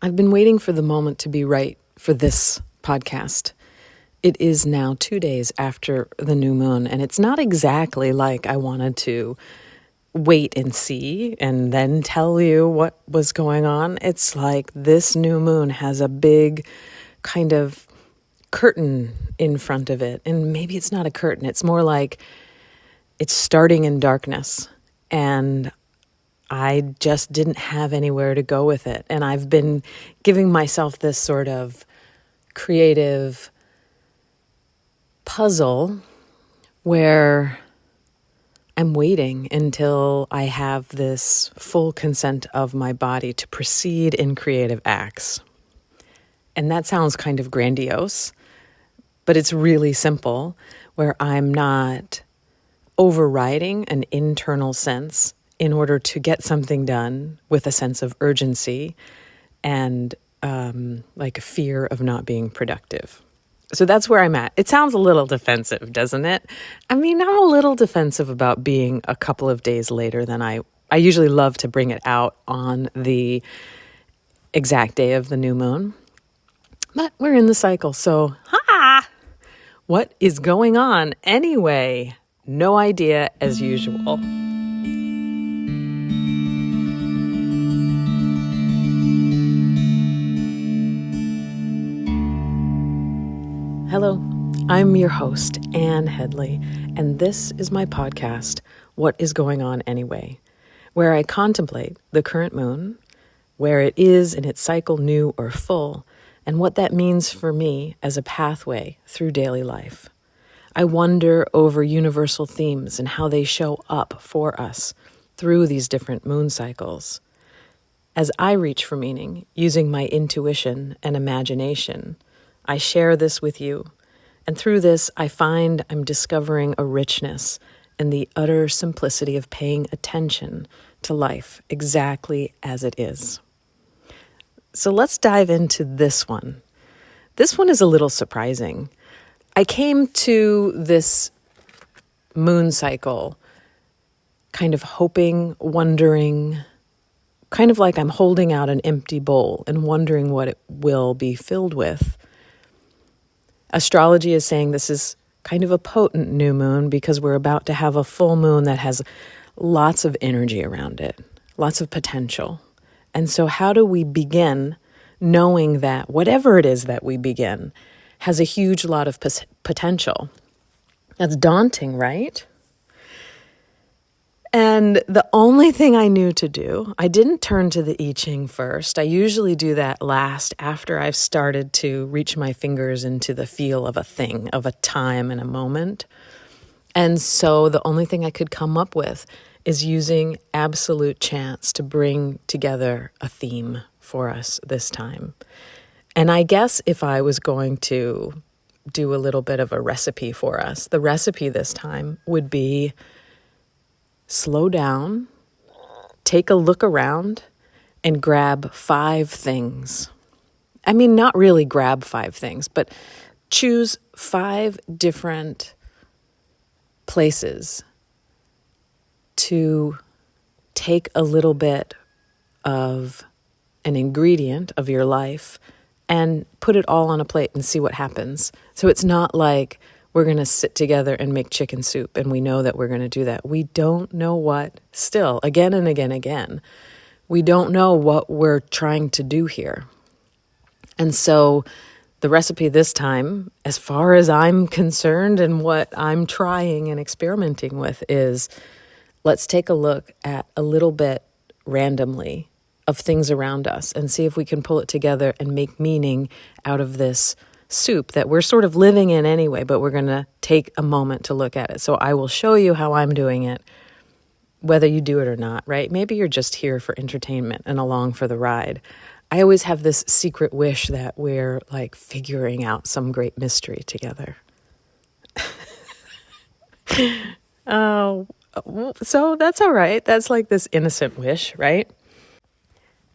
I've been waiting for the moment to be right for this podcast. It is now 2 days after the new moon, and it's not exactly like I wanted to wait and see and then tell you what was going on. It's like this new moon has a big kind of curtain in front of it. And maybe it's not a curtain. It's more like it's starting in darkness. And I just didn't have anywhere to go with it. And I've been giving myself this sort of creative puzzle where I'm waiting until I have this full consent of my body to proceed in creative acts. And that sounds kind of grandiose, but it's really simple, where I'm not overriding an internal sense in order to get something done with a sense of urgency and like a fear of not being productive. So that's where I'm at. It sounds a little defensive, doesn't it? I mean, I'm a little defensive about being a couple of days later than I usually love to bring it out on the exact day of the new moon. But we're in the cycle, so what is going on anyway? No idea as usual. Hello, I'm your host, Anne Headley, and this is my podcast, What is Going On Anyway, where I contemplate the current moon, where it is in its cycle, new or full, and what that means for me as a pathway through daily life. I wonder over universal themes and how they show up for us through these different moon cycles. As I reach for meaning, using my intuition and imagination, I share this with you, and through this I find I'm discovering a richness and the utter simplicity of paying attention to life exactly as it is. So let's dive into this one. This one is a little surprising. I came to this moon cycle kind of hoping, wondering, kind of like I'm holding out an empty bowl and wondering what it will be filled with. Astrology is saying this is kind of a potent new moon because we're about to have a full moon that has lots of energy around it, lots of potential. And so how do we begin knowing that whatever it is that we begin has a huge lot of potential? That's daunting, right? And the only thing I knew to do, I didn't turn to the I Ching first. I usually do that last after I've started to reach my fingers into the feel of a thing, of a time and a moment. And so the only thing I could come up with is using absolute chance to bring together a theme for us this time. And I guess if I was going to do a little bit of a recipe for us, the recipe this time would be slow down, take a look around, and grab 5 things. I mean, not really grab 5 things, but choose 5 different places to take a little bit of an ingredient of your life and put it all on a plate and see what happens. So it's not like we're going to sit together and make chicken soup and we know that we're going to do that. We don't know what, still, again and again, we don't know what we're trying to do here. And so the recipe this time, as far as I'm concerned and what I'm trying and experimenting with, is let's take a look at a little bit randomly of things around us and see if we can pull it together and make meaning out of this soup that we're sort of living in anyway, but we're going to take a moment to look at it. So I will show you how I'm doing it, whether you do it or not, right? Maybe you're just here for entertainment and along for the ride. I always have this secret wish that we're like figuring out some great mystery together. Oh, so that's all right. That's like this innocent wish, right?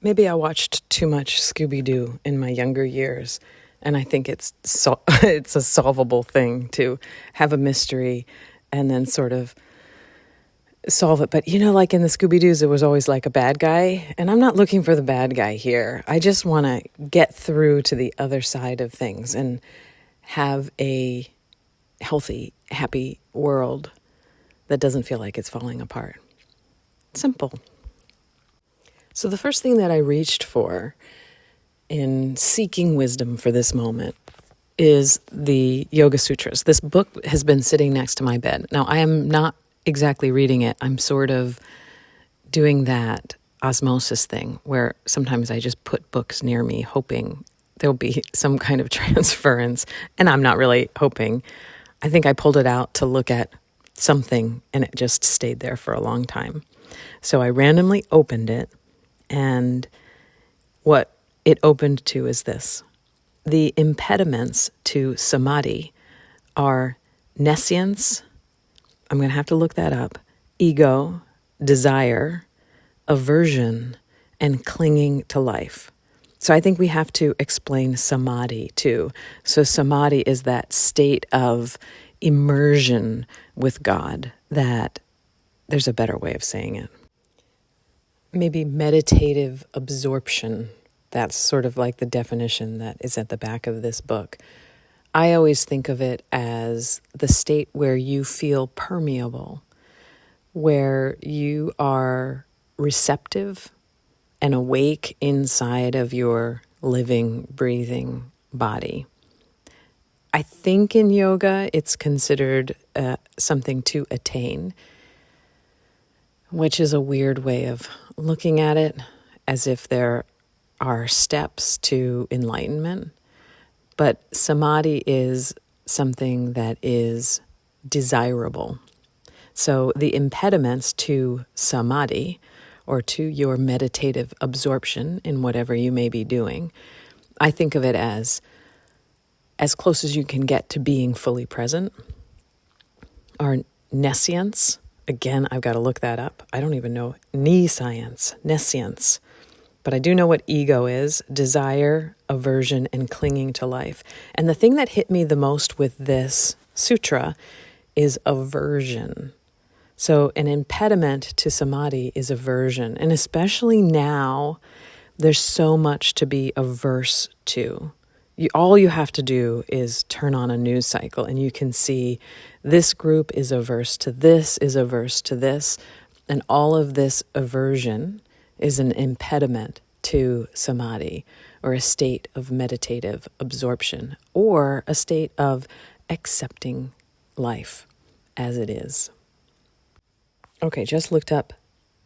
Maybe I watched too much Scooby-Doo in my younger years, and I think it's a solvable thing to have a mystery and then sort of solve it. But like in the Scooby-Doos, there was always like a bad guy, and I'm not looking for the bad guy here. I just want to get through to the other side of things and have a healthy, happy world that doesn't feel like it's falling apart. Simple. So the first thing that I reached for in seeking wisdom for this moment is the Yoga Sutras. This book has been sitting next to my bed. Now, I am not exactly reading it. I'm sort of doing that osmosis thing where sometimes I just put books near me hoping there'll be some kind of transference, and I'm not really hoping. I think I pulled it out to look at something, and it just stayed there for a long time. So I randomly opened it, and what it opened to is this. The impediments to samadhi are nescience, I'm going to have to look that up, ego, desire, aversion, and clinging to life. So I think we have to explain samadhi too. So samadhi is that state of immersion with God, that there's a better way of saying it. Maybe meditative absorption. That's sort of like the definition that is at the back of this book. I always think of it as the state where you feel permeable, where you are receptive and awake inside of your living, breathing body. I think in yoga it's considered something to attain, which is a weird way of looking at it, as if there are steps to enlightenment. But samadhi is something that is desirable. So the impediments to samadhi, or to your meditative absorption in whatever you may be doing, I think of it as close as you can get to being fully present, are nescience. Again, I've got to look that up. I don't even know nescience. But I do know what ego is: desire, aversion, and clinging to life. And the thing that hit me the most with this sutra is aversion. So an impediment to samadhi is aversion. And especially now, there's so much to be averse to. All you have to do is turn on a news cycle and you can see this group is averse to this, is averse to this. And all of this aversion is an impediment to samadhi, or a state of meditative absorption, or a state of accepting life as it is. Okay, just looked up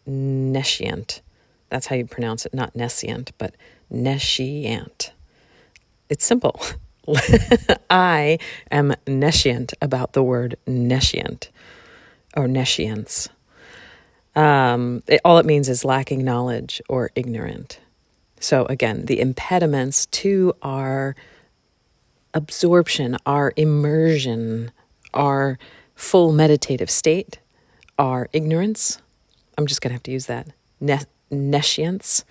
nescient. That's how you pronounce it, not nescient, but nescient. It's simple. I am nescient about the word nescient, or nescience. All it means is lacking knowledge or ignorant. So again, the impediments to our absorption, our immersion, our full meditative state are ignorance. I'm just going to have to use that. Nescience,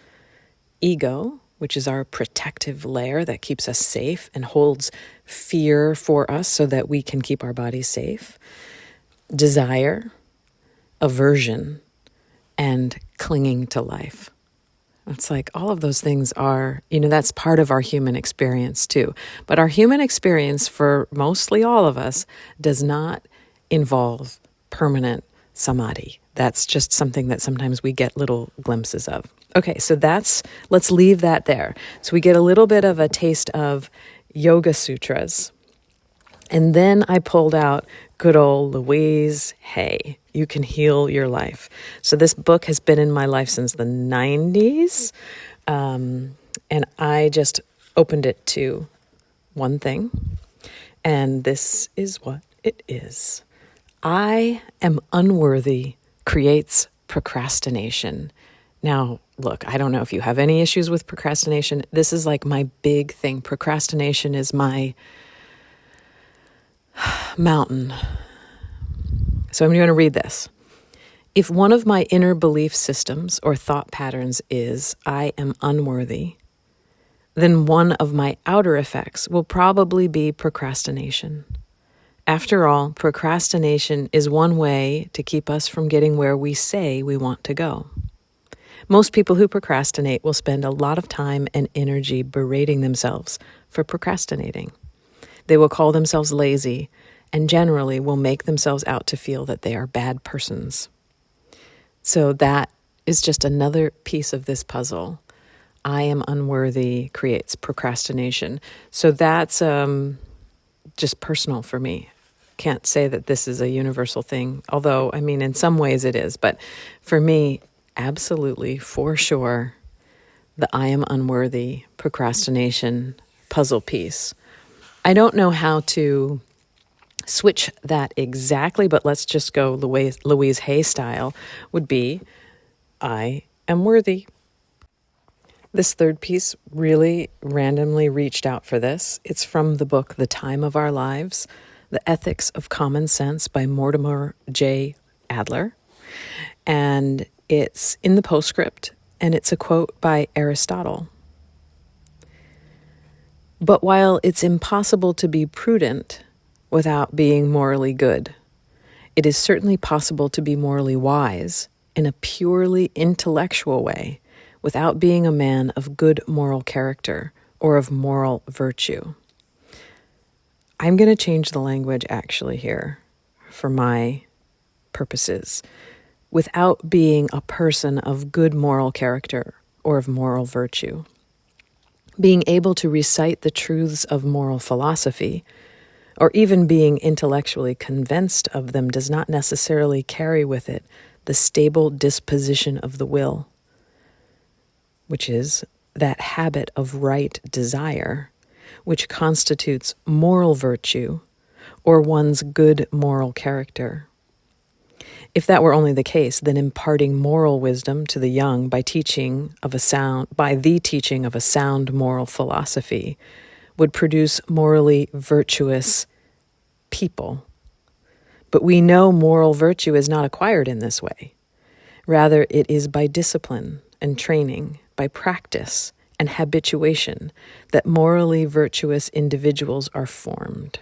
ego, which is our protective layer that keeps us safe and holds fear for us so that we can keep our bodies safe. Desire, aversion, and clinging to life. It's like all of those things are, that's part of our human experience too. But our human experience, for mostly all of us, does not involve permanent samadhi. That's just something that sometimes we get little glimpses of. Okay, so let's leave that there. So we get a little bit of a taste of Yoga Sutras. And then I pulled out good old Louise Hay, You Can Heal Your Life. So this book has been in my life since the 90s. And I just opened it to one thing. And this is what it is. I am unworthy creates procrastination. Now, look, I don't know if you have any issues with procrastination. This is like my big thing. Procrastination is my mountain. So I'm going to read this. If one of my inner belief systems or thought patterns is, I am unworthy, then one of my outer effects will probably be procrastination. After all, procrastination is one way to keep us from getting where we say we want to go. Most people who procrastinate will spend a lot of time and energy berating themselves for procrastinating. They will call themselves lazy and generally will make themselves out to feel that they are bad persons. So that is just another piece of this puzzle. I am unworthy creates procrastination. So that's just personal for me. Can't say that this is a universal thing, although, I mean, in some ways it is. But for me, absolutely, for sure, the I am unworthy procrastination puzzle piece. I don't know how to switch that exactly, but let's just go Louise Hay style would be, I am worthy. This third piece really randomly reached out for this. It's from the book The Time of Our Lives, The Ethics of Common Sense by Mortimer J. Adler. And it's in the postscript, and it's a quote by Aristotle. But while it's impossible to be prudent without being morally good, it is certainly possible to be morally wise in a purely intellectual way without being a man of good moral character or of moral virtue. I'm going to change the language actually here for my purposes. Without being a person of good moral character or of moral virtue. Being able to recite the truths of moral philosophy, or even being intellectually convinced of them, does not necessarily carry with it the stable disposition of the will, which is that habit of right desire, which constitutes moral virtue or one's good moral character. If that were only the case, then imparting moral wisdom to the young by the teaching of a sound moral philosophy would produce morally virtuous people. But we know moral virtue is not acquired in this way. Rather, it is by discipline and training, by practice and habituation, that morally virtuous individuals are formed.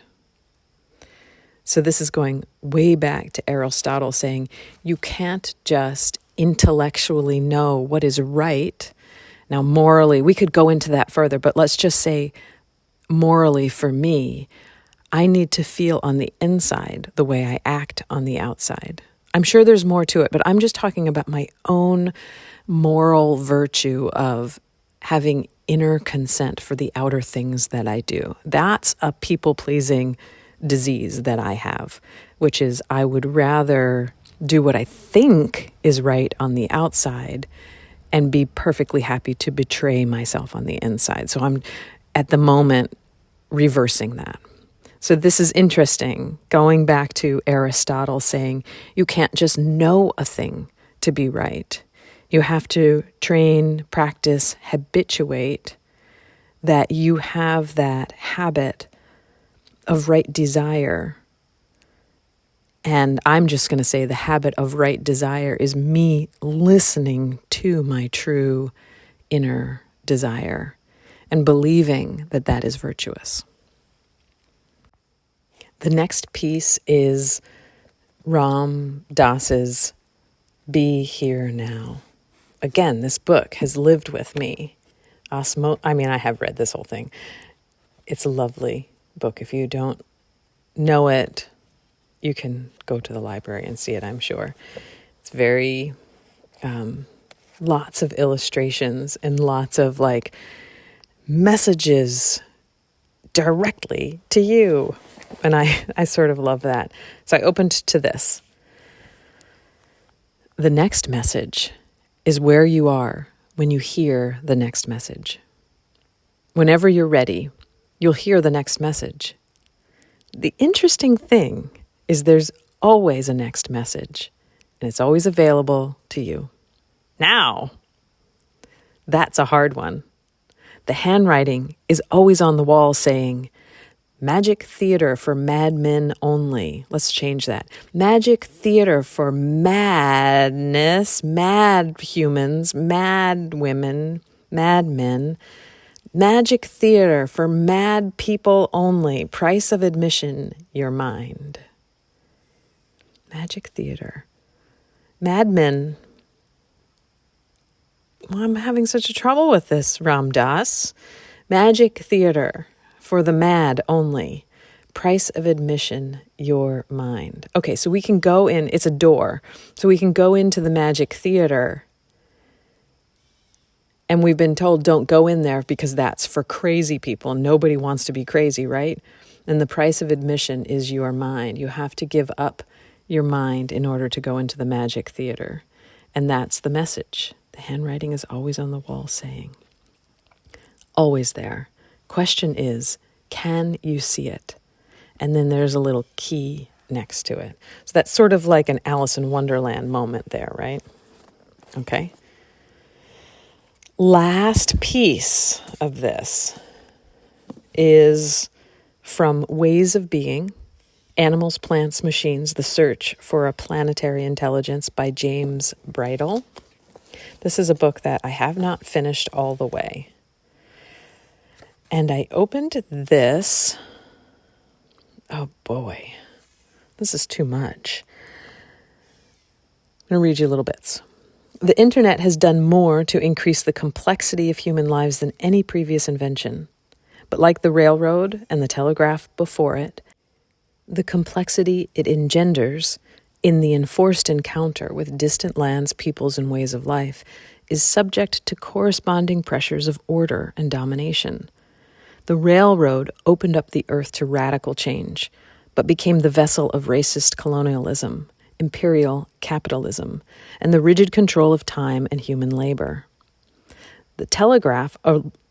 So this is going way back to Aristotle saying, you can't just intellectually know what is right. Now, morally, we could go into that further, but let's just say morally for me, I need to feel on the inside the way I act on the outside. I'm sure there's more to it, but I'm just talking about my own moral virtue of having inner consent for the outer things that I do. That's a people-pleasing disease that I have, which is I would rather do what I think is right on the outside and be perfectly happy to betray myself on the inside. So I'm at the moment reversing that. So this is interesting, going back to Aristotle saying you can't just know a thing to be right. You have to train, practice, habituate that you have that habit of right desire. And I'm just going to say the habit of right desire is me listening to my true inner desire and believing that that is virtuous. The next piece is Ram Dass's Be Here Now. Again, this book has lived with me. I have read this whole thing. It's a lovely book. If you don't know it, you can go to the library and see it, I'm sure. It's very, lots of illustrations and lots of messages directly to you. And I sort of love that. So I opened to this. The next message is where you are when you hear the next message. Whenever you're ready, you'll hear the next message. The interesting thing is there's always a next message, and it's always available to you. Now, that's a hard one. The handwriting is always on the wall saying, Magic theater for madmen only. Let's change that. Magic theater for madness, mad humans, mad women, mad men. Magic theater for mad people only. Price of admission, your mind. Magic theater. Mad men. Well, I'm having such a trouble with this, Ram Dass. Magic theater for the mad only. Price of admission, your mind. Okay, so we can go in, it's a door. So we can go into the magic theater. And we've been told don't go in there because that's for crazy people. Nobody wants to be crazy, right? And the price of admission is your mind. You have to give up your mind in order to go into the magic theater. And that's the message. The handwriting is always on the wall saying, always there. Question is, can you see it? And then there's a little key next to it. So that's sort of like an Alice in Wonderland moment there, right? Okay. Last piece of this is from Ways of Being, Animals, Plants, Machines, The Search for a Planetary Intelligence by James Bridle. This is a book that I have not finished all the way. And I opened this. Oh boy, this is too much. I'm going to read you little bits. The internet has done more to increase the complexity of human lives than any previous invention. But like the railroad and the telegraph before it, the complexity it engenders in the enforced encounter with distant lands, peoples, and ways of life is subject to corresponding pressures of order and domination. The railroad opened up the earth to radical change, but became the vessel of racist colonialism, imperial capitalism, and the rigid control of time and human labor. The telegraph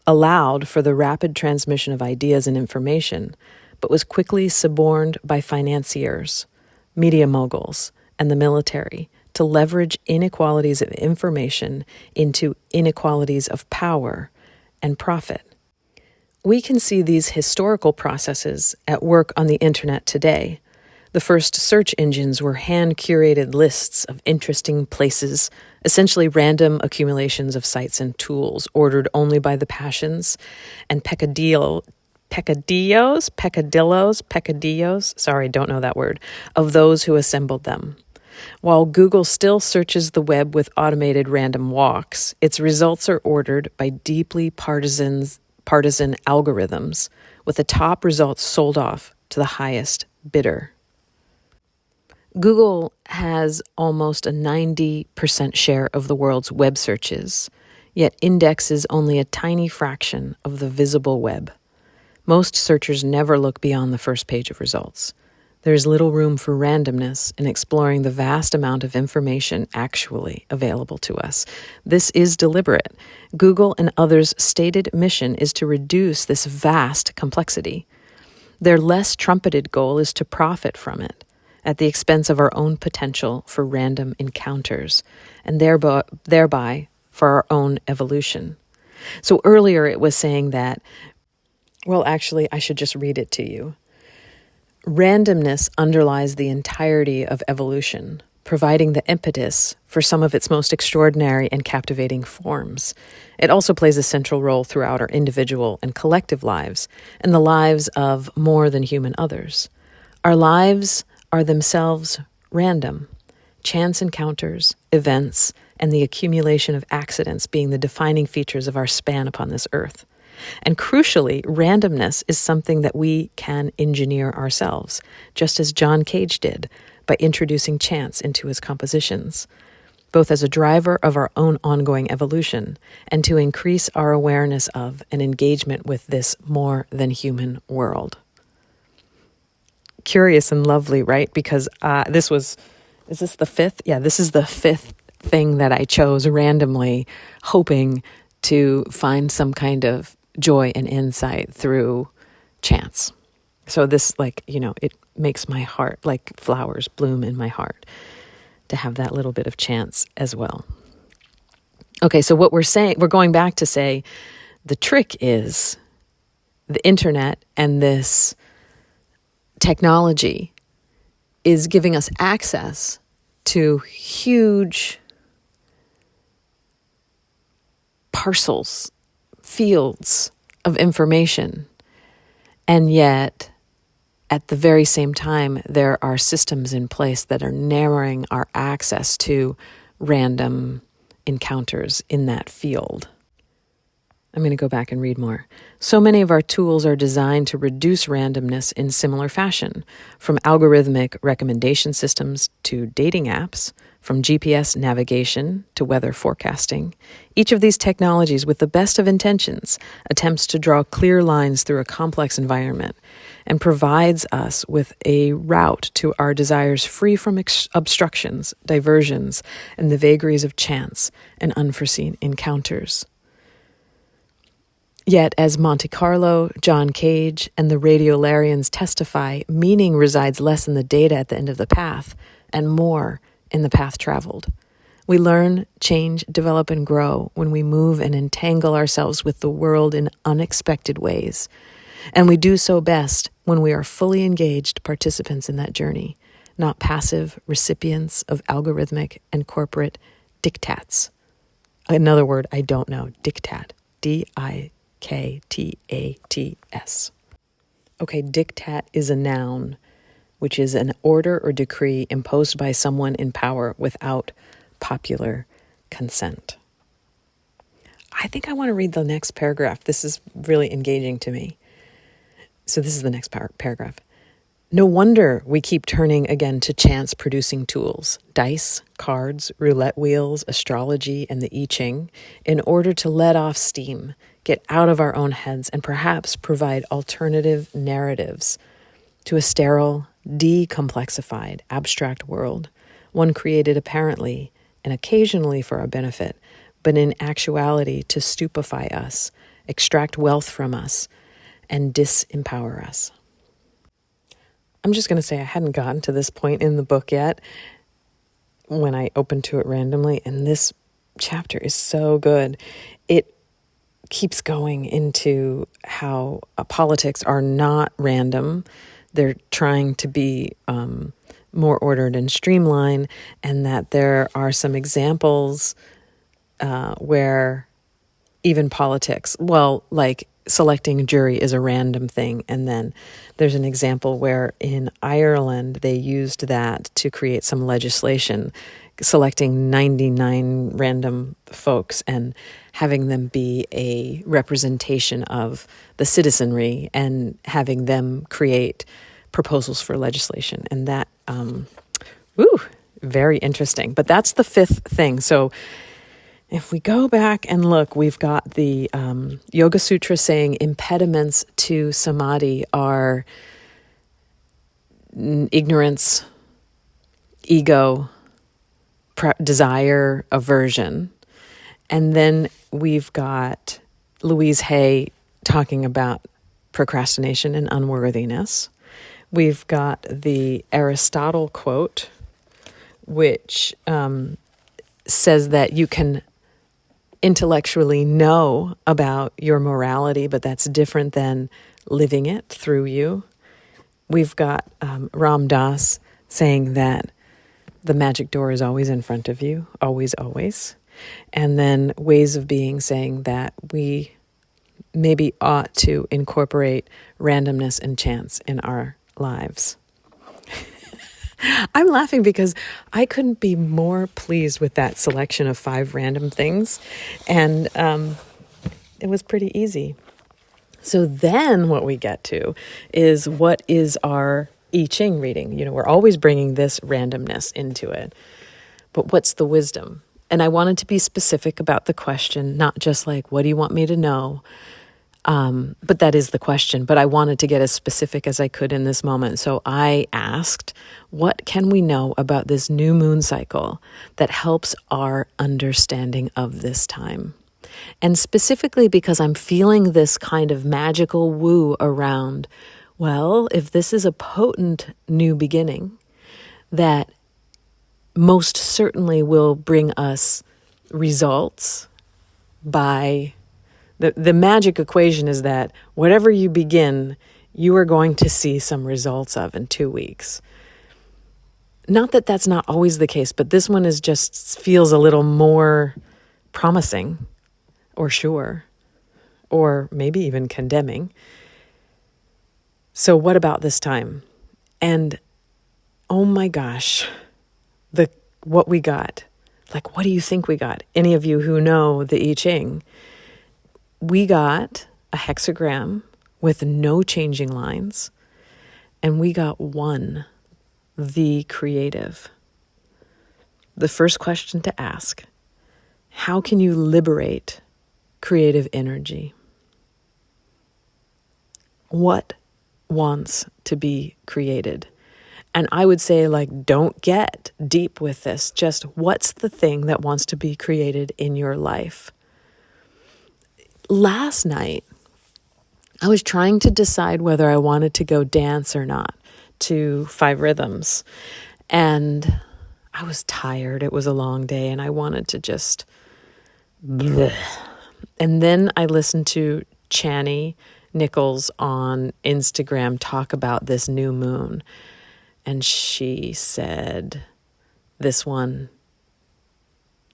allowed for the rapid transmission of ideas and information, but was quickly suborned by financiers, media moguls, and the military to leverage inequalities of information into inequalities of power and profit. We can see these historical processes at work on the internet today. The first search engines were hand-curated lists of interesting places, essentially random accumulations of sites and tools ordered only by the passions and peccadillos, sorry, don't know that word, of those who assembled them. While Google still searches the web with automated random walks, its results are ordered by deeply partisan algorithms, with the top results sold off to the highest bidder. Google has almost a 90% share of the world's web searches, yet indexes only a tiny fraction of the visible web. Most searchers never look beyond the first page of results. There is little room for randomness in exploring the vast amount of information actually available to us. This is deliberate. Google and others' stated mission is to reduce this vast complexity. Their less trumpeted goal is to profit from it, at the expense of our own potential for random encounters, and thereby for our own evolution. So earlier it was saying that, well, actually, I should just read it to you. Randomness underlies the entirety of evolution, providing the impetus for some of its most extraordinary and captivating forms. It also plays a central role throughout our individual and collective lives, and the lives of more than human others. Our lives are themselves random, chance encounters, events, and the accumulation of accidents being the defining features of our span upon this earth. And crucially, randomness is something that we can engineer ourselves, just as John Cage did by introducing chance into his compositions, both as a driver of our own ongoing evolution and to increase our awareness of and engagement with this more than human world. Curious and lovely, right? Because is this the fifth? Yeah, this is the fifth thing that I chose randomly, hoping to find some kind of joy and insight through chance. So this, it makes my heart, like flowers bloom in my heart, to have that little bit of chance as well. Okay, so what we're going back to say, the trick is the internet and this technology is giving us access to huge parcels, fields of information. And yet, at the very same time, there are systems in place that are narrowing our access to random encounters in that field. I'm going to go back and read more. So many of our tools are designed to reduce randomness in similar fashion, from algorithmic recommendation systems to dating apps, from GPS navigation to weather forecasting. Each of these technologies, with the best of intentions, attempts to draw clear lines through a complex environment and provides us with a route to our desires free from obstructions, diversions, and the vagaries of chance and unforeseen encounters. Yet, as Monte Carlo, John Cage, and the Radiolarians testify, meaning resides less in the data at the end of the path and more in the path traveled. We learn, change, develop, and grow when we move and entangle ourselves with the world in unexpected ways. And we do so best when we are fully engaged participants in that journey, not passive recipients of algorithmic and corporate diktats. Another word I don't know, diktat, D-I-K-T-A-T-S. Okay, diktat is a noun, which is an order or decree imposed by someone in power without popular consent. I think I want to read the next paragraph. This is really engaging to me. So this is the next paragraph. No wonder we keep turning again to chance-producing tools, dice, cards, roulette wheels, astrology, and the I Ching, in order to let off steam, get out of our own heads, and perhaps provide alternative narratives to a sterile, decomplexified, abstract world, one created apparently and occasionally for our benefit, but in actuality to stupefy us, extract wealth from us, and disempower us. I'm just going to say I hadn't gotten to this point in the book yet when I opened to it randomly, and this chapter is so good. It keeps going into how politics are not random. They're trying to be more ordered and streamlined, and that there are some examples where even politics, well, like selecting a jury is a random thing. And then there's an example where in Ireland, they used that to create some legislation, selecting 99 random folks and having them be a representation of the citizenry and having them create proposals for legislation. And that, very interesting. But that's the fifth thing. So if we go back and look, we've got the Yoga Sutra saying impediments to samadhi are ignorance, ego, desire, aversion. And then we've got Louise Hay talking about procrastination and unworthiness. We've got the Aristotle quote, which says that you can intellectually know about your morality, but that's different than living it through you. We've got Ram Dass saying that the magic door is always in front of you, always, always. And then Ways of Being saying that we maybe ought to incorporate randomness and chance in our lives. I'm laughing because I couldn't be more pleased with that selection of 5 random things. And it was pretty easy. So then what we get to is what is our I Ching reading? You know, we're always bringing this randomness into it. But what's the wisdom? And I wanted to be specific about the question, not just like, what do you want me to know? But that is the question. But I wanted to get as specific as I could in this moment. So I asked, what can we know about this new moon cycle that helps our understanding of this time? And specifically because I'm feeling this kind of magical woo around, well, if this is a potent new beginning that most certainly will bring us results by the magic equation is that whatever you begin, you are going to see some results of in 2 weeks. Not that that's not always the case, but this one is just feels a little more promising or sure. or maybe even condemning. So what about this time? And oh my gosh, what we got. Like, what do you think we got? Any of you who know the I Ching, we got a hexagram with no changing lines, and we got one, the creative. The first question to ask, how can you liberate creative energy? What wants to be created? And I would say, like, don't get deep with this. Just what's the thing that wants to be created in your life? Last night, I was trying to decide whether I wanted to go dance or not to 5 Rhythms. And I was tired. It was a long day and I wanted to just bleh. And then I listened to Chani Nichols on Instagram talk about this new moon. And she said, this one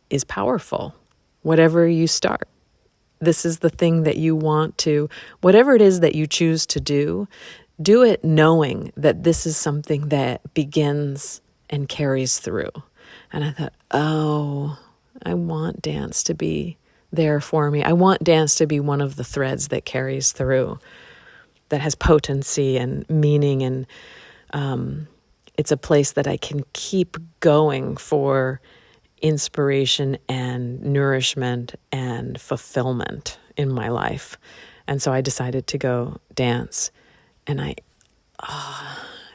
is powerful. Whatever you start, this is the thing that you want to, whatever it is that you choose to do it knowing that this is something that begins and carries through. And I thought, oh, I want dance to be there for me. I want dance to be one of the threads that carries through, that has potency and meaning, and it's a place that I can keep going for inspiration and nourishment and fulfillment in my life. And so I decided to go dance, and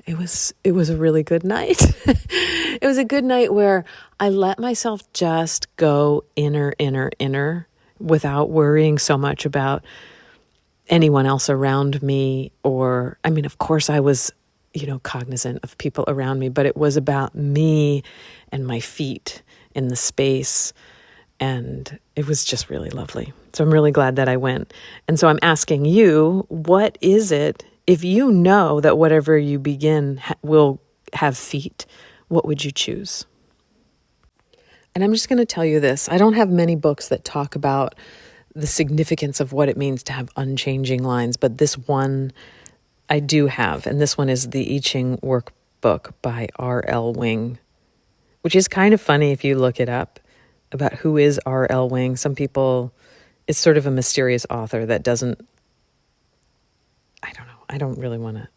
it was a really good night. It was a good night where I let myself just go inner without worrying so much about anyone else around me. Or, I mean, of course I was, cognizant of people around me, but it was about me and my feet in the space. And it was just really lovely. So I'm really glad that I went. And so I'm asking you, what is it, if you know that whatever you begin will have feet, what would you choose? And I'm just going to tell you this. I don't have many books that talk about the significance of what it means to have unchanging lines, but this one I do have. And this one is the I Ching workbook by R.L. Wing, which is kind of funny if you look it up about who is R.L. Wing. Some people, it's sort of a mysterious author that doesn't, I don't know. I don't really want to,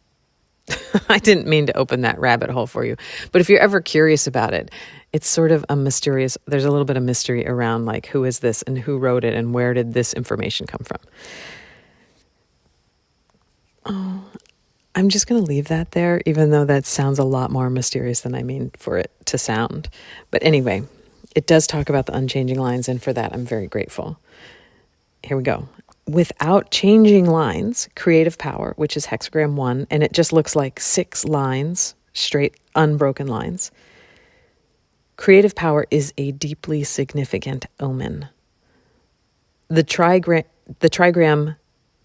I didn't mean to open that rabbit hole for you. But if you're ever curious about it, it's sort of a mysterious, there's a little bit of mystery around like who is this and who wrote it and where did this information come from. Oh, I'm just going to leave that there, even though that sounds a lot more mysterious than I mean for it to sound. But anyway, it does talk about the unchanging lines, and for that, I'm very grateful. Here we go. Without changing lines, creative power, which is hexagram 1, and it just looks like 6 lines, straight, unbroken lines. Creative power is a deeply significant omen. The trigram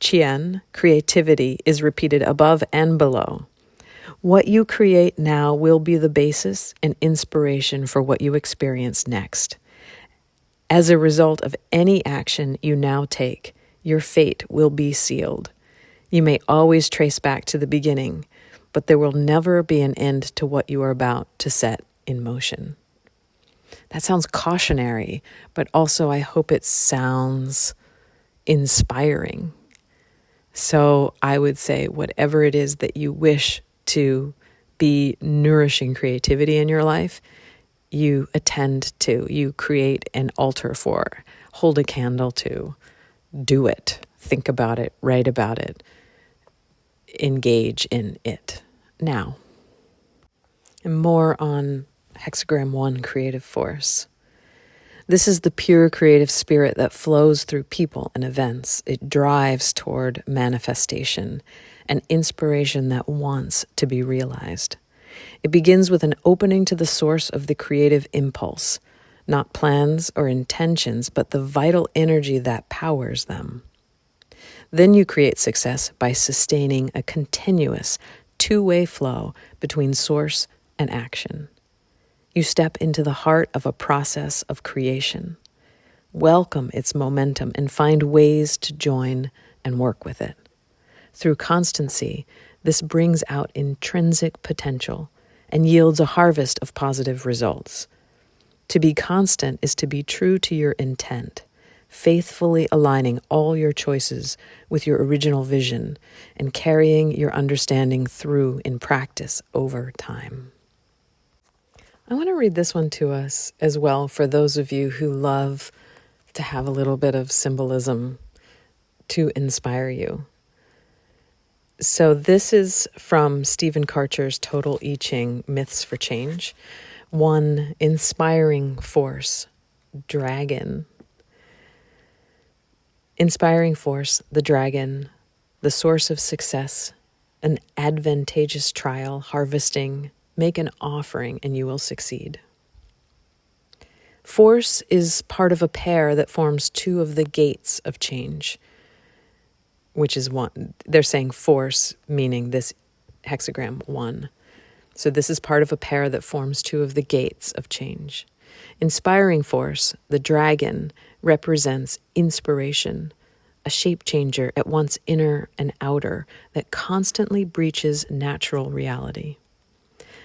Qian, creativity, is repeated above and below. What you create now will be the basis and inspiration for what you experience next. As a result of any action you now take, your fate will be sealed. You may always trace back to the beginning, but there will never be an end to what you are about to set in motion. That sounds cautionary, but also I hope it sounds inspiring. So I would say whatever it is that you wish to be nourishing creativity in your life, you attend to, you create an altar for, hold a candle to, do it, think about it, write about it, engage in it now. And more on Hexagram 1, creative force. This is the pure creative spirit that flows through people and events. It drives toward manifestation, an inspiration that wants to be realized. It begins with an opening to the source of the creative impulse, not plans or intentions, but the vital energy that powers them. Then you create success by sustaining a continuous two-way flow between source and action. You step into the heart of a process of creation. Welcome its momentum and find ways to join and work with it. Through constancy, this brings out intrinsic potential and yields a harvest of positive results. To be constant is to be true to your intent, faithfully aligning all your choices with your original vision and carrying your understanding through in practice over time. I want to read this one to us as well for those of you who love to have a little bit of symbolism to inspire you. So this is from Stephen Karcher's Total I Ching, Myths for Change. One inspiring force, dragon. Inspiring force, the dragon, the source of success, an advantageous trial, harvesting, make an offering and you will succeed. Force is part of a pair that forms two of the gates of change, which is one. They're saying force, meaning this hexagram 1. So this is part of a pair that forms two of the gates of change. Inspiring force, the dragon, represents inspiration, a shape changer at once inner and outer that constantly breaches natural reality.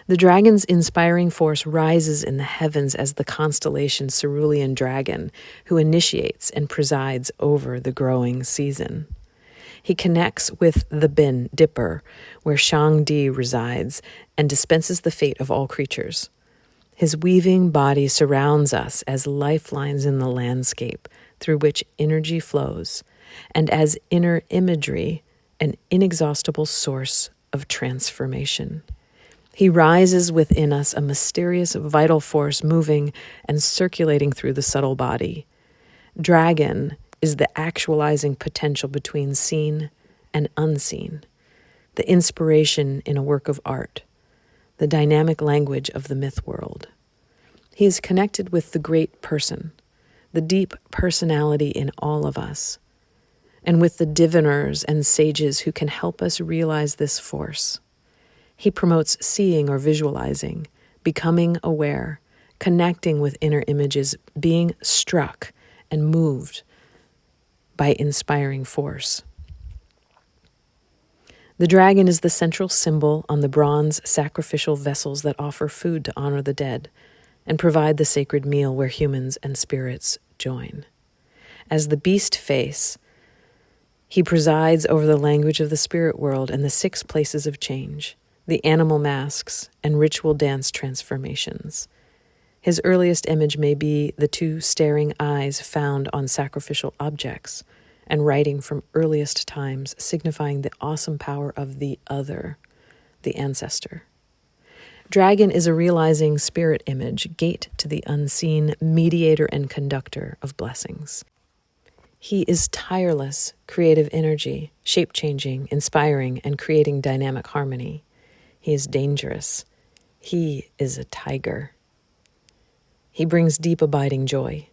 The dragon's inspiring force rises in the heavens as the constellation Cerulean Dragon, who initiates and presides over the growing season. He connects with the bin, Dipper, where Shangdi resides, and dispenses the fate of all creatures. His weaving body surrounds us as lifelines in the landscape through which energy flows, and as inner imagery, an inexhaustible source of transformation. He rises within us a mysterious vital force moving and circulating through the subtle body. Dragon is the actualizing potential between seen and unseen, the inspiration in a work of art, the dynamic language of the myth world. He is connected with the great person, the deep personality in all of us, and with the diviners and sages who can help us realize this force. He promotes seeing or visualizing, becoming aware, connecting with inner images, being struck and moved by inspiring force. The dragon is the central symbol on the bronze sacrificial vessels that offer food to honor the dead and provide the sacred meal where humans and spirits join. As the beast face, he presides over the language of the spirit world and the 6 places of change, the animal masks, and ritual dance transformations. His earliest image may be the 2 staring eyes found on sacrificial objects, and writing from earliest times signifying the awesome power of the other, the ancestor. Dragon is a realizing spirit image, gate to the unseen, mediator and conductor of blessings. He is tireless, creative energy, shape-changing, inspiring, and creating dynamic harmony. He is dangerous. He is a tiger. He brings deep abiding joy.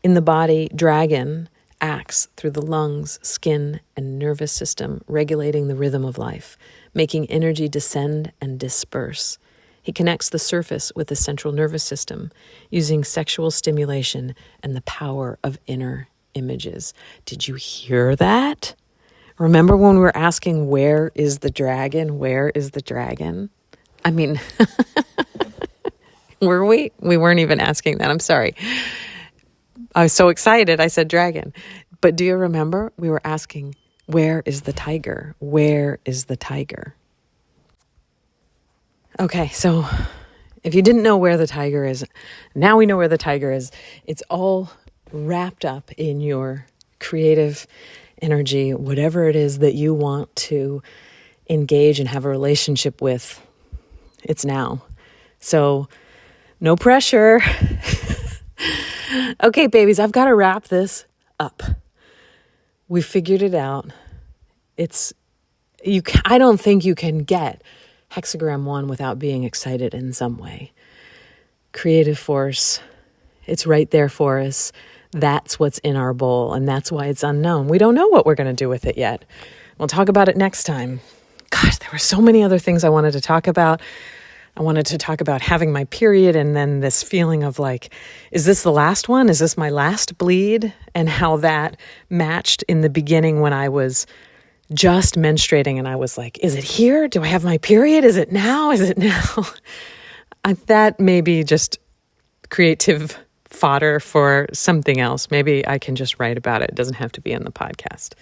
In the body, dragon acts through the lungs, skin, and nervous system, regulating the rhythm of life, making energy descend and disperse. He connects the surface with the central nervous system, using sexual stimulation and the power of inner images. Did you hear that? Remember when we were asking, where is the dragon? Where is the dragon? I mean, were we? We weren't even asking that. I'm sorry. I was so excited. I said dragon. But do you remember? We were asking, where is the tiger? Where is the tiger? Okay, so if you didn't know where the tiger is, now we know where the tiger is. It's all wrapped up in your creative energy, whatever it is that you want to engage and have a relationship with. It's now. So no pressure. Okay, babies, I've got to wrap this up. We figured it out. I don't think you can get Hexagram 1 without being excited in some way. Creative force, it's right there for us. That's what's in our bowl, and that's why it's unknown. We don't know what we're going to do with it yet. We'll talk about it next time. Gosh, there were so many other things I wanted to talk about. I wanted to talk about having my period and then this feeling of like, is this the last one? Is this my last bleed? And how that matched in the beginning when I was just menstruating and I was like, is it here? Do I have my period? Is it now? Is it now? That may be just creative fodder for something else. Maybe I can just write about it. It doesn't have to be in the podcast.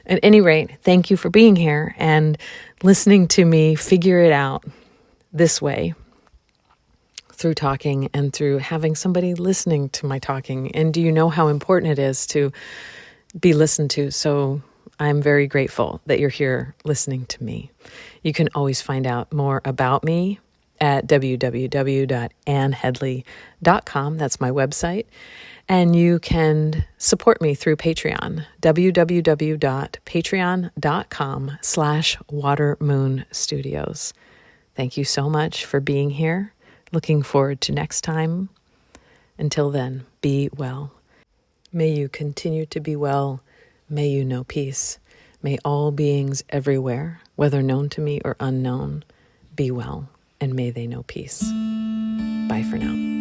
At any rate, thank you for being here and listening to me figure it out this way through talking and through having somebody listening to my talking. And do you know how important it is to be listened to? So I'm very grateful that you're here listening to me. You can always find out more about me at www.annheadley.com. That's my website. And you can support me through Patreon, www.patreon.com/watermoonstudios. Thank you so much for being here. Looking forward to next time. Until then, be well. May you continue to be well. May you know peace. May all beings everywhere, whether known to me or unknown, be well, and may they know peace. Bye for now.